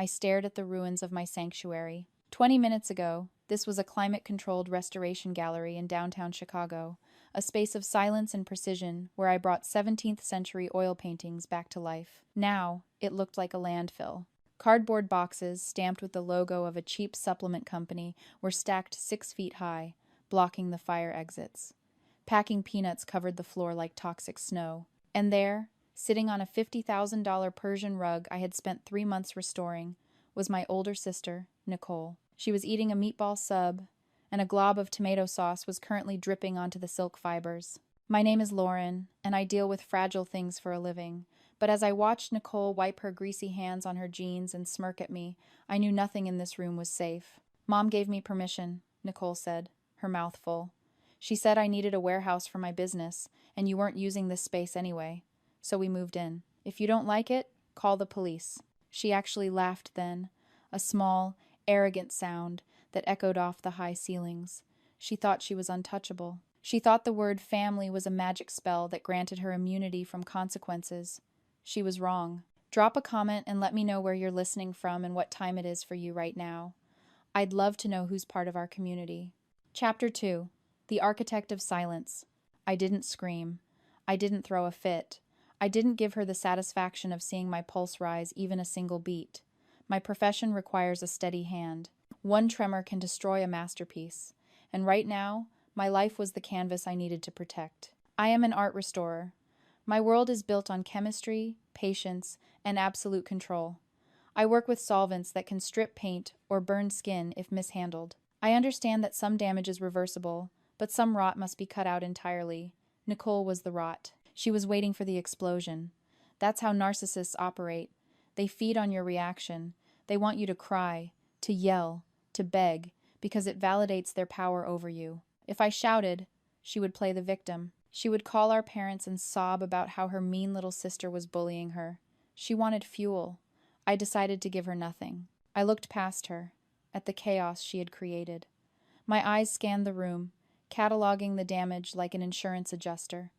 I stared at the ruins of my sanctuary. 20 minutes ago, this was a climate-controlled restoration gallery in downtown Chicago, a space of silence and precision where I brought 17th century oil paintings back to life. Now, it looked like a landfill. Cardboard boxes, stamped with the logo of a cheap supplement company, were stacked 6 feet high, blocking the fire exits. Packing peanuts covered the floor like toxic snow. And there, sitting on a $50,000 Persian rug I had spent 3 months restoring, was my older sister, Nicole. She was eating a meatball sub, and a glob of tomato sauce was currently dripping onto the silk fibers. My name is Lauren, and I deal with fragile things for a living. But as I watched Nicole wipe her greasy hands on her jeans and smirk at me, I knew nothing in this room was safe. Mom gave me permission, Nicole said, her mouth full. She said I needed a warehouse for my business, and you weren't using this space anyway. So we moved in. If you don't like it, call the police. She actually laughed then, a small, arrogant sound that echoed off the high ceilings. She thought she was untouchable. She thought the word family was a magic spell that granted her immunity from consequences. She was wrong. Drop a comment and let me know where you're listening from and what time it is for you right now. I'd love to know who's part of our community. Chapter 2. The Architect of Silence. I didn't scream. I didn't throw a fit. I didn't give her the satisfaction of seeing my pulse rise even a single beat. My profession requires a steady hand. One tremor can destroy a masterpiece. And right now, my life was the canvas I needed to protect. I am an art restorer. My world is built on chemistry, patience, and absolute control. I work with solvents that can strip paint or burn skin if mishandled. I understand that some damage is reversible, but some rot must be cut out entirely. Nicole was the rot. She was waiting for the explosion. That's how narcissists operate. They feed on your reaction. They want you to cry, to yell, to beg, because it validates their power over you. If I shouted, she would play the victim. She would call our parents and sob about how her mean little sister was bullying her. She wanted fuel. I decided to give her nothing. I looked past her, at the chaos she had created. My eyes scanned the room, cataloging the damage like an insurance adjuster.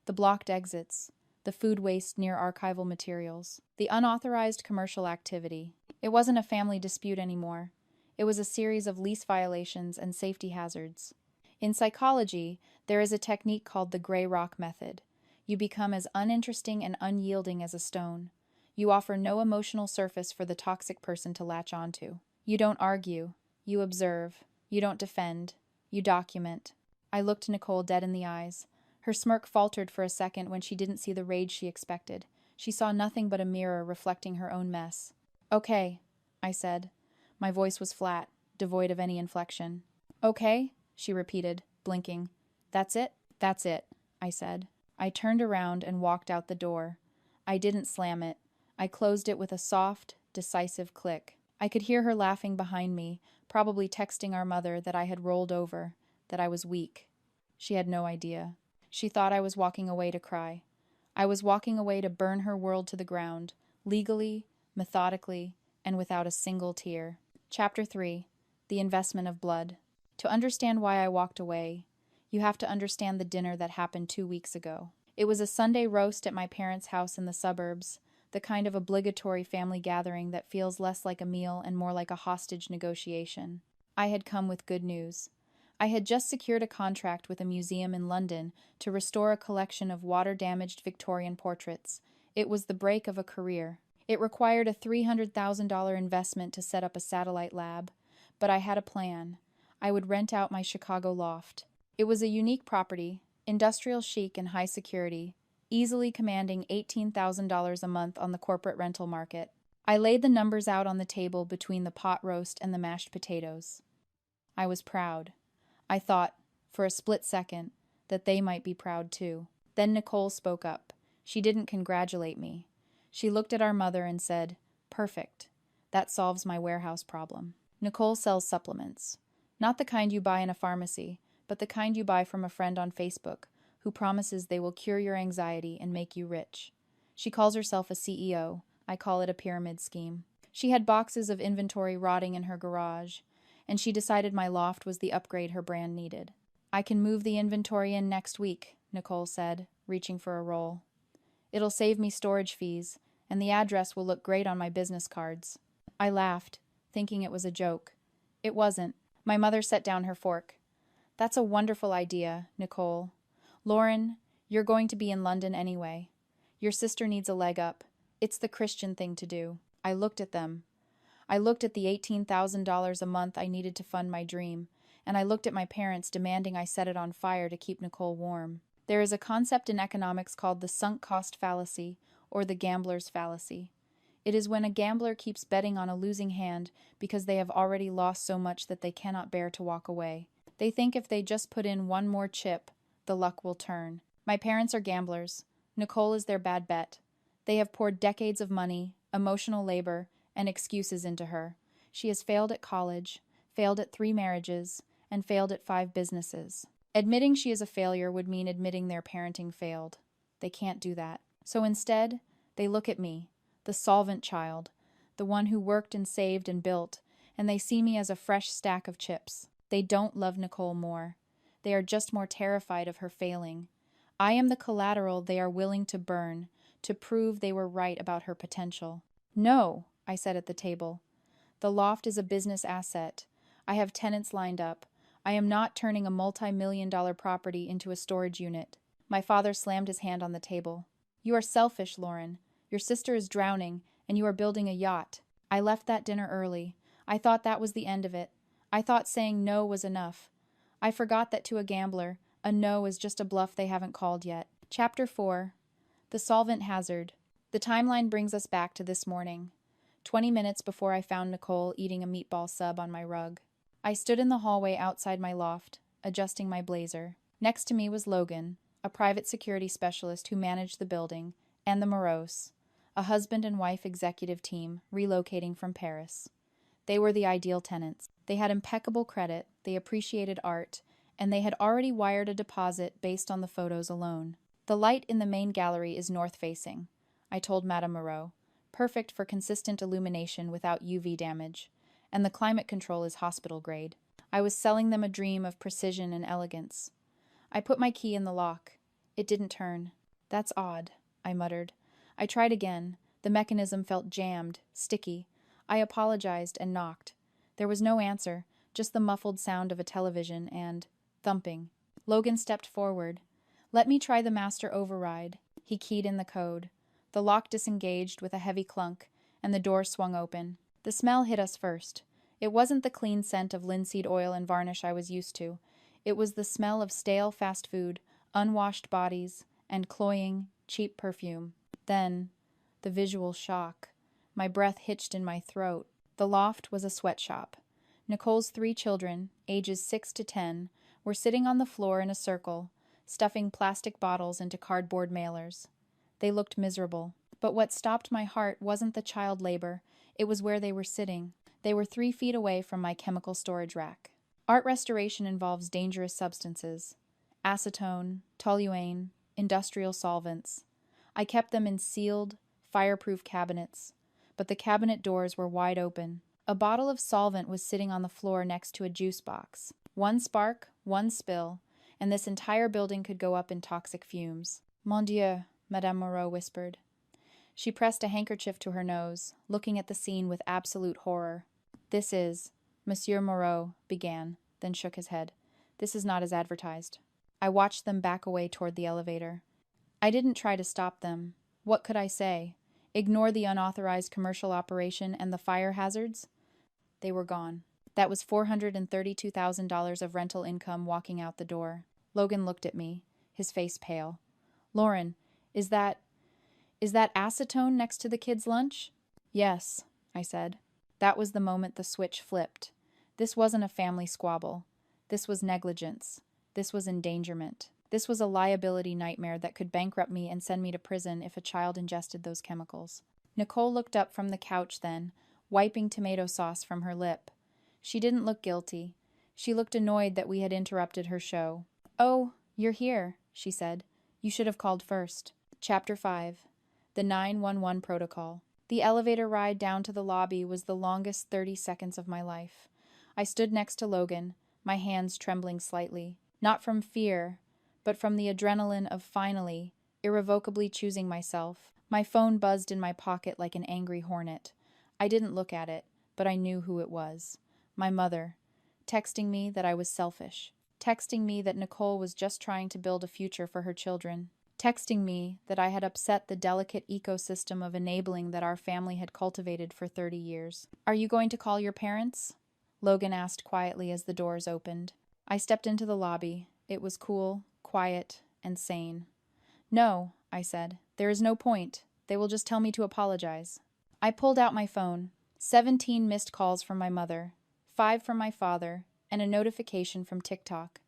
The blocked exits, the food waste near archival materials, the unauthorized commercial activity. It wasn't a family dispute anymore. It was a series of lease violations and safety hazards. In psychology, there is a technique called the gray rock method. You become as uninteresting and unyielding as a stone. You offer no emotional surface for the toxic person to latch onto. You don't argue. You observe. You don't defend. You document. I looked Nicole dead in the eyes. Her smirk faltered for a second when she didn't see the rage she expected. She saw nothing but a mirror reflecting her own mess. "Okay," I said. My voice was flat, devoid of any inflection. "Okay," she repeated, blinking. "That's it?" "That's it," I said. I turned around and walked out the door. I didn't slam it. I closed it with a soft, decisive click. I could hear her laughing behind me, probably texting our mother that I had rolled over, that I was weak. She had no idea. She thought I was walking away to cry. I was walking away to burn her world to the ground, legally, methodically, and without a single tear. Chapter 3. The Investment of Blood. To understand why I walked away, you have to understand the dinner that happened 2 weeks ago. It was a Sunday roast at my parents' house in the suburbs, the kind of obligatory family gathering that feels less like a meal and more like a hostage negotiation. I had come with good news. I had just secured a contract with a museum in London to restore a collection of water-damaged Victorian portraits. It was the break of a career. It required a $300,000 investment to set up a satellite lab, but I had a plan. I would rent out my Chicago loft. It was a unique property, industrial chic and high security, easily commanding $18,000 a month on the corporate rental market. I laid the numbers out on the table between the pot roast and the mashed potatoes. I was proud. I thought, for a split second, that they might be proud too. Then Nicole spoke up. She didn't congratulate me. She looked at our mother and said, "Perfect. That solves my warehouse problem." Nicole sells supplements. Not the kind you buy in a pharmacy, but the kind you buy from a friend on Facebook who promises they will cure your anxiety and make you rich. She calls herself a CEO. I call it a pyramid scheme. She had boxes of inventory rotting in her garage, and she decided my loft was the upgrade her brand needed. "I can move the inventory in next week," Nicole said, reaching for a roll. "It'll save me storage fees, and the address will look great on my business cards." I laughed, thinking it was a joke. It wasn't. My mother set down her fork. That's a wonderful idea, Nicole. Lauren, you're going to be in London anyway. Your sister needs a leg up. It's the Christian thing to do. I looked at them. I looked at the $18,000 a month I needed to fund my dream, and I looked at my parents demanding I set it on fire to keep Nicole warm. There is a concept in economics called the sunk cost fallacy, or the gambler's fallacy. It is when a gambler keeps betting on a losing hand because they have already lost so much that they cannot bear to walk away. They think if they just put in one more chip, the luck will turn. My parents are gamblers. Nicole is their bad bet. They have poured decades of money, emotional labor, and excuses into her. She has failed at college, failed at 3 marriages, and failed at 5 businesses. Admitting she is a failure would mean admitting their parenting failed. They can't do that. So instead, they look at me, the solvent child, the one who worked and saved and built, and they see me as a fresh stack of chips. They don't love Nicole more. They are just more terrified of her failing. I am the collateral they are willing to burn, to prove they were right about her potential. No, I said at the table. The loft is a business asset. I have tenants lined up. I am not turning a multi-million-dollar property into a storage unit. My father slammed his hand on the table. You are selfish, Lauren. Your sister is drowning, and you are building a yacht. I left that dinner early. I thought that was the end of it. I thought saying no was enough. I forgot that to a gambler, a no is just a bluff they haven't called yet. Chapter 4. The Solvent Hazard. The timeline brings us back to this morning, 20 minutes before I found Nicole eating a meatball sub on my rug. I stood in the hallway outside my loft, adjusting my blazer. Next to me was Logan, a private security specialist who managed the building, and the Morose, a husband and wife executive team relocating from Paris. They were the ideal tenants. They had impeccable credit, they appreciated art, and they had already wired a deposit based on the photos alone. The light in the main gallery is north-facing, I told Madame Moreau, perfect for consistent illumination without UV damage, and the climate control is hospital grade. I was selling them a dream of precision and elegance. I put my key in the lock. It didn't turn. That's odd, I muttered. I tried again. The mechanism felt jammed, sticky. I apologized and knocked. There was no answer, just the muffled sound of a television and thumping. Logan stepped forward. Let me try the master override. He keyed in the code. The lock disengaged with a heavy clunk, and the door swung open. The smell hit us first. It wasn't the clean scent of linseed oil and varnish I was used to. It was the smell of stale fast food, unwashed bodies, and cloying, cheap perfume. Then, the visual shock. My breath hitched in my throat. The loft was a sweatshop. Nicole's 3 children, ages 6 to 10, were sitting on the floor in a circle, stuffing plastic bottles into cardboard mailers. They looked miserable. But what stopped my heart wasn't the child labor, it was where they were sitting. They were 3 feet away from my chemical storage rack. Art restoration involves dangerous substances. Acetone, toluene, industrial solvents. I kept them in sealed, fireproof cabinets, but the cabinet doors were wide open. A bottle of solvent was sitting on the floor next to a juice box. One spark, one spill, and this entire building could go up in toxic fumes. Mon Dieu, Madame Moreau whispered. She pressed a handkerchief to her nose, looking at the scene with absolute horror. This is, Monsieur Moreau began, then shook his head. This is not as advertised. I watched them back away toward the elevator. I didn't try to stop them. What could I say? Ignore the unauthorized commercial operation and the fire hazards? They were gone. That was $432,000 of rental income walking out the door. Logan looked at me, his face pale. Lauren, is that acetone next to the kids' lunch? Yes, I said. That was the moment the switch flipped. This wasn't a family squabble. This was negligence. This was endangerment. This was a liability nightmare that could bankrupt me and send me to prison if a child ingested those chemicals. Nicole looked up from the couch then, wiping tomato sauce from her lip. She didn't look guilty. She looked annoyed that we had interrupted her show. Oh, you're here, she said. You should have called first. Chapter 5. The 911 Protocol. The elevator ride down to the lobby was the longest 30 seconds of my life. I stood next to Logan, my hands trembling slightly. Not from fear, but from the adrenaline of finally, irrevocably choosing myself. My phone buzzed in my pocket like an angry hornet. I didn't look at it. but I knew who it was. My mother, texting me that I was selfish, texting me that Nicole was just trying to build a future for her children, texting me that I had upset the delicate ecosystem of enabling that our family had cultivated for 30 years. "Are you going to call your parents?" Logan asked quietly as the doors opened. I stepped into the lobby. It was cool, quiet, and sane. "No," I said. "There is no point. They will just tell me to apologize." I pulled out my phone. 17 missed calls from my mother, 5 from my father, and a notification from TikTok.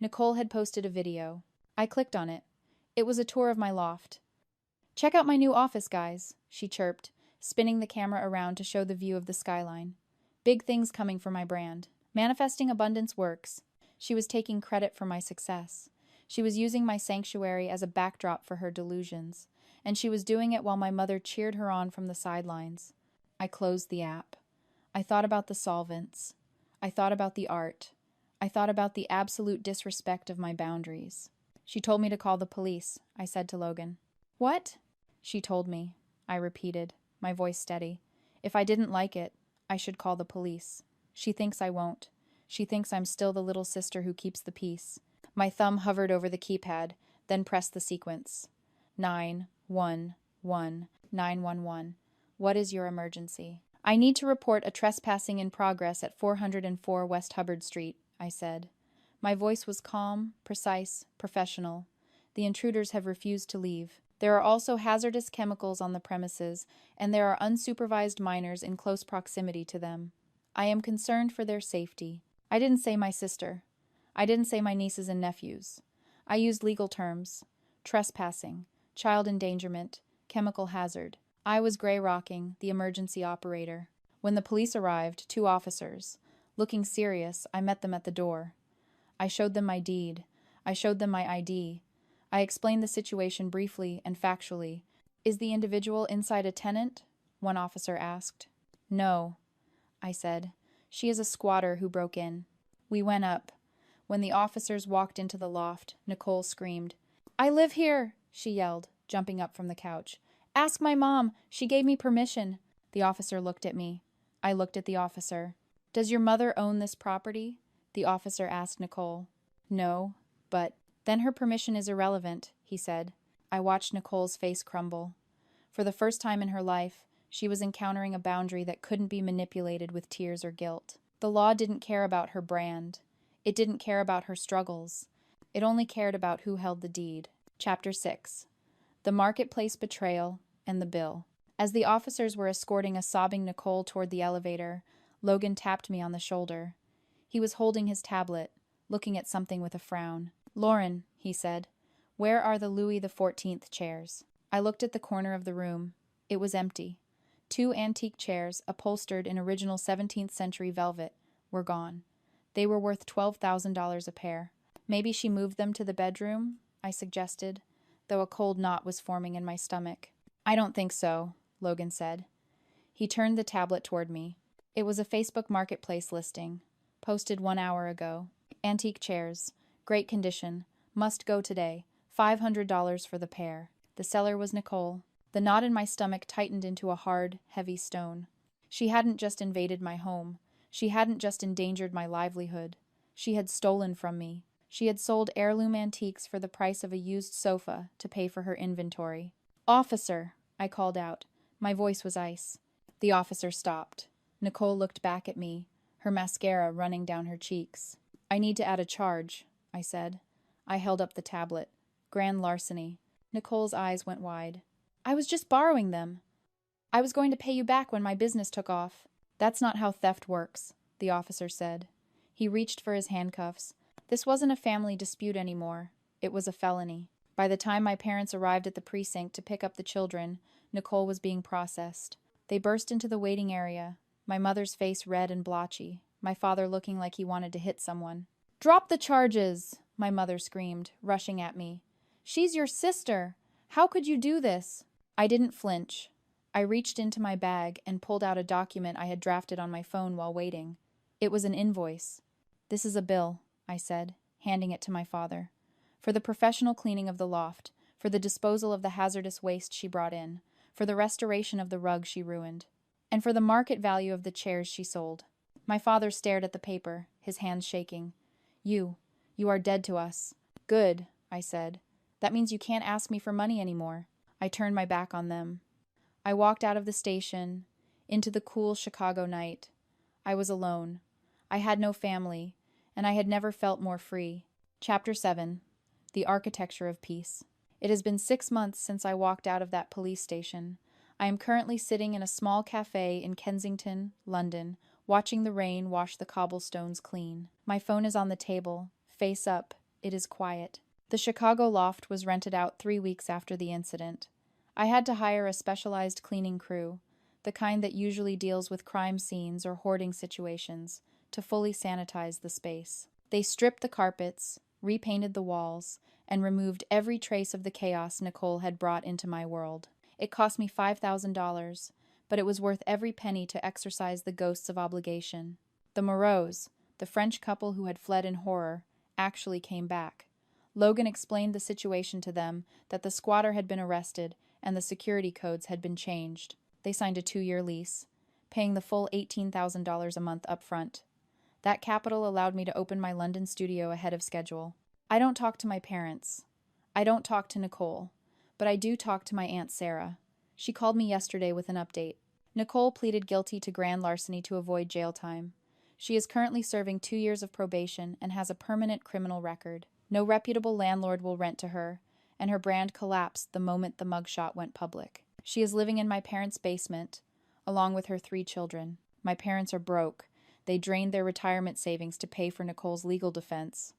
Nicole had posted a video. I clicked on it. It was a tour of my loft. "Check out my new office, guys," she chirped, spinning the camera around to show the view of the skyline. "Big things coming for my brand. Manifesting abundance works." She was taking credit for my success. She was using my sanctuary as a backdrop for her delusions, and she was doing it while my mother cheered her on from the sidelines. I closed the app. I thought about the solvents. I thought about the art. I thought about the absolute disrespect of my boundaries. "She told me to call the police," I said to Logan. "What?" "She told me," I repeated, my voice steady. "If I didn't like it, I should call the police. She thinks I won't. She thinks I'm still the little sister who keeps the peace." My thumb hovered over the keypad, then pressed the sequence. 911 911. "What is your emergency?" "I need to report a trespassing in progress at 404 West Hubbard Street," I said. My voice was calm, precise, professional. "The intruders have refused to leave. There are also hazardous chemicals on the premises, and there are unsupervised minors in close proximity to them. I am concerned for their safety." I didn't say my sister. I didn't say my nieces and nephews. I used legal terms: trespassing, child endangerment, chemical hazard. I was gray rocking, the emergency operator. When the police arrived, 2 officers. Looking serious, I met them at the door. I showed them my deed. I showed them my ID. I explained the situation briefly and factually. "Is the individual inside a tenant?" one officer asked. "No," I said. "She is a squatter who broke in." We went up. When the officers walked into the loft, Nicole screamed. "I live here!" she yelled, jumping up from the couch. "Ask my mom. She gave me permission." The officer looked at me. I looked at the officer. "Does your mother own this property?" the officer asked Nicole. "No, but—" "Then her permission is irrelevant," he said. I watched Nicole's face crumble. For the first time in her life, she was encountering a boundary that couldn't be manipulated with tears or guilt. The law didn't care about her brand. It didn't care about her struggles. It only cared about who held the deed. Chapter 6. The Marketplace Betrayal and the Bill. As the officers were escorting a sobbing Nicole toward the elevator, Logan tapped me on the shoulder. He was holding his tablet, looking at something with a frown. "Lauren," he said, "where are the Louis XIV chairs?" I looked at the corner of the room. It was empty. 2 antique chairs, upholstered in original 17th century velvet, were gone. They were worth $12,000 a pair. "Maybe she moved them to the bedroom?" I suggested, though a cold knot was forming in my stomach. "I don't think so," Logan said. He turned the tablet toward me. It was a Facebook Marketplace listing, posted 1 hour ago. "Antique chairs. Great condition. Must go today. $500 for the pair." The seller was Nicole. The knot in my stomach tightened into a hard, heavy stone. She hadn't just invaded my home. She hadn't just endangered my livelihood. She had stolen from me. She had sold heirloom antiques for the price of a used sofa to pay for her inventory. "Officer!" I called out. My voice was ice. The officer stopped. Nicole looked back at me, her mascara running down her cheeks. "I need to add a charge," I said. I held up the tablet. "Grand larceny." Nicole's eyes went wide. "I was just borrowing them. I was going to pay you back when my business took off." "That's not how theft works," the officer said. He reached for his handcuffs. This wasn't a family dispute anymore. It was a felony. By the time my parents arrived at the precinct to pick up the children, Nicole was being processed. They burst into the waiting area, my mother's face red and blotchy, my father looking like he wanted to hit someone. "Drop the charges!" my mother screamed, rushing at me. "She's your sister! How could you do this?" I didn't flinch. I reached into my bag and pulled out a document I had drafted on my phone while waiting. It was an invoice. "This is a bill," I said, handing it to my father. "For the professional cleaning of the loft, for the disposal of the hazardous waste she brought in, for the restoration of the rug she ruined." and for the market value of the chairs she sold. My father stared at the paper, his hands shaking. You are dead to us. Good, I said. That means you can't ask me for money anymore. I turned my back on them. I walked out of the station, into the cool Chicago night. I was alone. I had no family, and I had never felt more free. Chapter 7. The Architecture of Peace. It has been 6 months since I walked out of that police station. I am currently sitting in a small cafe in Kensington, London, watching the rain wash the cobblestones clean. My phone is on the table, face up. It is quiet. The Chicago loft was rented out 3 weeks after the incident. I had to hire a specialized cleaning crew, the kind that usually deals with crime scenes or hoarding situations, to fully sanitize the space. They stripped the carpets, repainted the walls, and removed every trace of the chaos Nicole had brought into my world. It cost me $5,000, but it was worth every penny to exorcise the ghosts of obligation. The Moreaus, the French couple who had fled in horror, actually came back. Logan explained the situation to them, that the squatter had been arrested and the security codes had been changed. They signed a 2-year lease, paying the full $18,000 a month up front. That capital allowed me to open my London studio ahead of schedule. I don't talk to my parents. I don't talk to Nicole, but I do talk to my Aunt Sarah. She called me yesterday with an update. Nicole pleaded guilty to grand larceny to avoid jail time. She is currently serving 2 years of probation and has a permanent criminal record. No reputable landlord will rent to her, and her brand collapsed the moment the mugshot went public. She is living in my parents' basement, along with her 3 children. My parents are broke. They drained their retirement savings to pay for Nicole's legal defense.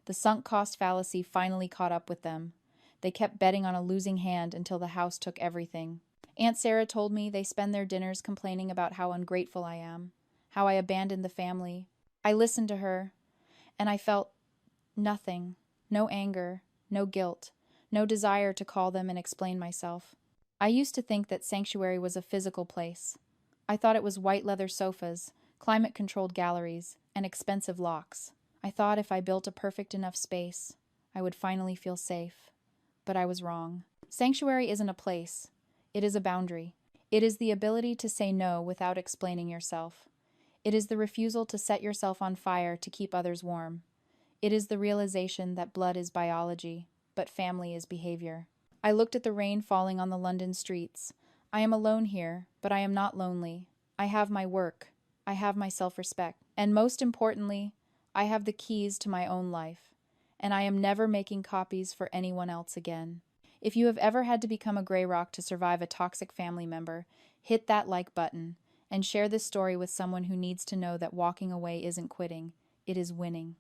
The sunk cost fallacy finally caught up with them. They kept betting on a losing hand until the house took everything. Aunt Sarah told me they spend their dinners complaining about how ungrateful I am, how I abandoned the family. I listened to her, and I felt nothing. No anger, no guilt, no desire to call them and explain myself. I used to think that Sanctuary was a physical place. I thought it was white leather sofas, climate-controlled galleries, and expensive locks. I thought if I built a perfect enough space, I would finally feel safe. But I was wrong. Sanctuary isn't a place. It is a boundary. It is the ability to say no without explaining yourself. It is the refusal to set yourself on fire to keep others warm. It is the realization that blood is biology, but family is behavior. I looked at the rain falling on the London streets. I am alone here, but I am not lonely. I have my work. I have my self-respect. And most importantly, I have the keys to my own life. And I am never making copies for anyone else again. If you have ever had to become a gray rock to survive a toxic family member, hit that like button and share this story with someone who needs to know that walking away isn't quitting, it is winning.